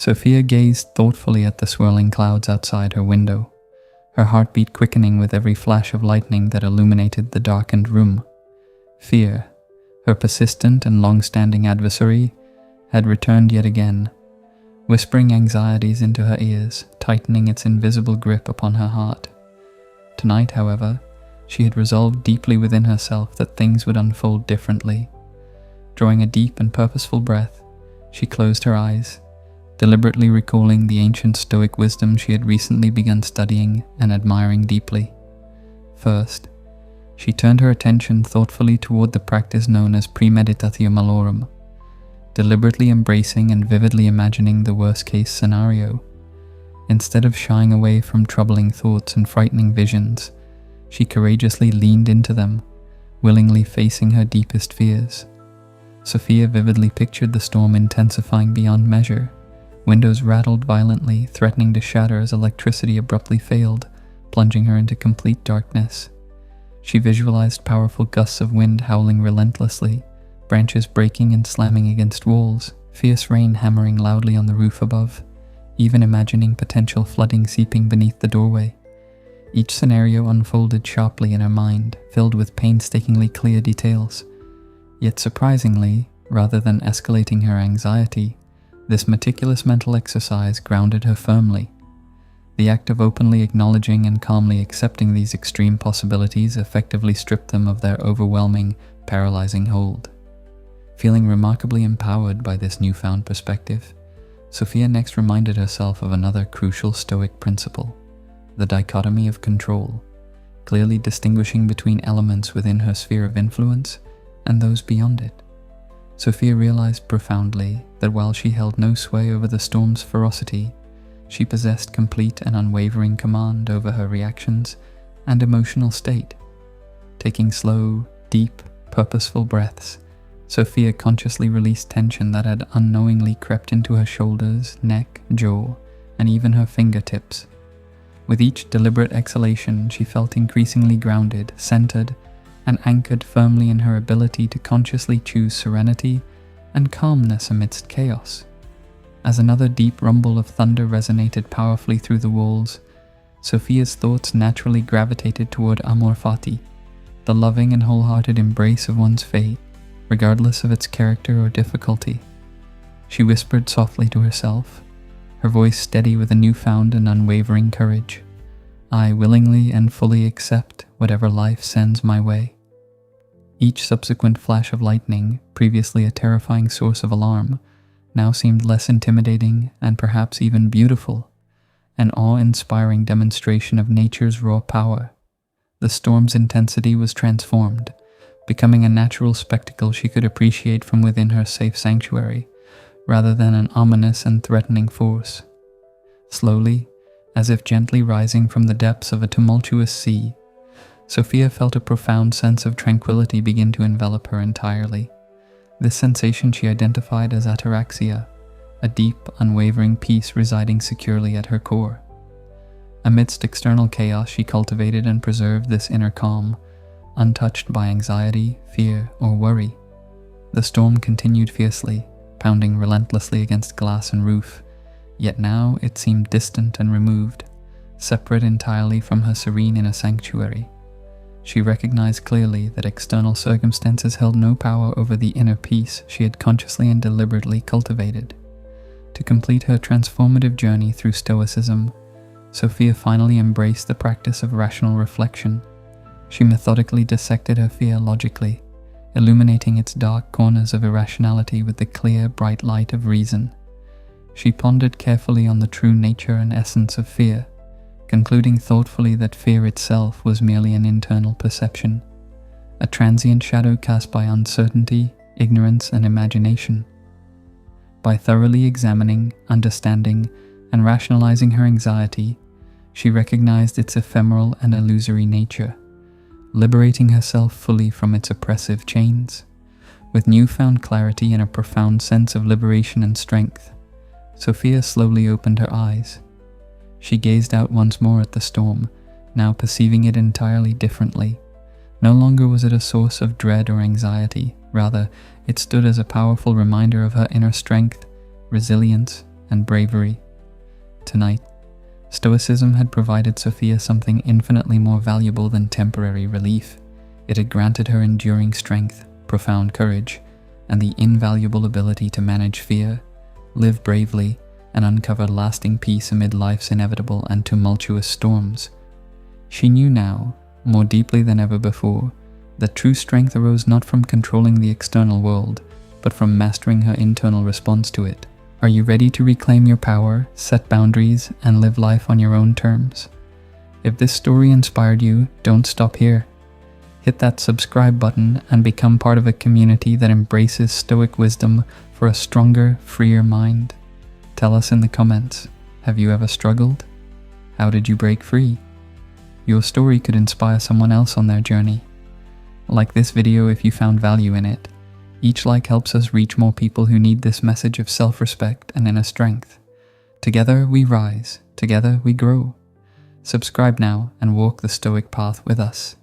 Sophia gazed thoughtfully at the swirling clouds outside her window, her heartbeat quickening with every flash of lightning that illuminated the darkened room. Fear, her persistent and long-standing adversary, had returned yet again, whispering anxieties into her ears, tightening its invisible grip upon her heart. Tonight, however, she had resolved deeply within herself that things would unfold differently. Drawing a deep and purposeful breath, she closed her eyes, deliberately recalling the ancient Stoic wisdom she had recently begun studying and admiring deeply. First, she turned her attention thoughtfully toward the practice known as Premeditatio Malorum, deliberately embracing and vividly imagining the worst-case scenario. Instead of shying away from troubling thoughts and frightening visions, she courageously leaned into them, willingly facing her deepest fears. Sophia vividly pictured the storm intensifying beyond measure. Windows rattled violently, threatening to shatter as electricity abruptly failed, plunging her into complete darkness. She visualized powerful gusts of wind howling relentlessly, branches breaking and slamming against walls, fierce rain hammering loudly on the roof above, even imagining potential flooding seeping beneath the doorway. Each scenario unfolded sharply in her mind, filled with painstakingly clear details. Yet surprisingly, rather than escalating her anxiety, this meticulous mental exercise grounded her firmly. The act of openly acknowledging and calmly accepting these extreme possibilities effectively stripped them of their overwhelming, paralyzing hold. Feeling remarkably empowered by this newfound perspective, Sophia next reminded herself of another crucial Stoic principle, the dichotomy of control, clearly distinguishing between elements within her sphere of influence and those beyond it. Sophia realized profoundly that while she held no sway over the storm's ferocity, she possessed complete and unwavering command over her reactions and emotional state. Taking slow, deep, purposeful breaths, Sophia consciously released tension that had unknowingly crept into her shoulders, neck, jaw, and even her fingertips. With each deliberate exhalation, she felt increasingly grounded, centered, and anchored firmly in her ability to consciously choose serenity and calmness amidst chaos. As another deep rumble of thunder resonated powerfully through the walls, Sophia's thoughts naturally gravitated toward Amor Fati, the loving and wholehearted embrace of one's fate, regardless of its character or difficulty. She whispered softly to herself, her voice steady with a newfound and unwavering courage. I willingly and fully accept whatever life sends my way. Each subsequent flash of lightning, previously a terrifying source of alarm, now seemed less intimidating and perhaps even beautiful, an awe-inspiring demonstration of nature's raw power. The storm's intensity was transformed, becoming a natural spectacle she could appreciate from within her safe sanctuary, rather than an ominous and threatening force. Slowly, as if gently rising from the depths of a tumultuous sea, Sophia felt a profound sense of tranquility begin to envelop her entirely. This sensation she identified as Ataraxia, a deep, unwavering peace residing securely at her core. Amidst external chaos, she cultivated and preserved this inner calm, untouched by anxiety, fear, or worry. The storm continued fiercely, pounding relentlessly against glass and roof, yet now it seemed distant and removed, separate entirely from her serene inner sanctuary. She recognized clearly that external circumstances held no power over the inner peace she had consciously and deliberately cultivated. To complete her transformative journey through Stoicism, Sophia finally embraced the practice of rational reflection. She methodically dissected her fear logically, illuminating its dark corners of irrationality with the clear, bright light of reason. She pondered carefully on the true nature and essence of fear, concluding thoughtfully that fear itself was merely an internal perception, a transient shadow cast by uncertainty, ignorance, and imagination. By thoroughly examining, understanding, and rationalizing her anxiety, she recognized its ephemeral and illusory nature, liberating herself fully from its oppressive chains. With newfound clarity and a profound sense of liberation and strength, Sophia slowly opened her eyes. She gazed out once more at the storm, now perceiving it entirely differently. No longer was it a source of dread or anxiety, rather, it stood as a powerful reminder of her inner strength, resilience, and bravery. Tonight, Stoicism had provided Sophia something infinitely more valuable than temporary relief. It had granted her enduring strength, profound courage, and the invaluable ability to manage fear, live bravely, and uncover lasting peace amid life's inevitable and tumultuous storms. She knew now, more deeply than ever before, that true strength arose not from controlling the external world, but from mastering her internal response to it. Are you ready to reclaim your power, set boundaries, and live life on your own terms? If this story inspired you, don't stop here. Hit that subscribe button and become part of a community that embraces Stoic wisdom for a stronger, freer mind. Tell us in the comments, have you ever struggled? How did you break free? Your story could inspire someone else on their journey. Like this video if you found value in it. Each like helps us reach more people who need this message of self-respect and inner strength. Together we rise, together we grow. Subscribe now and walk the Stoic path with us.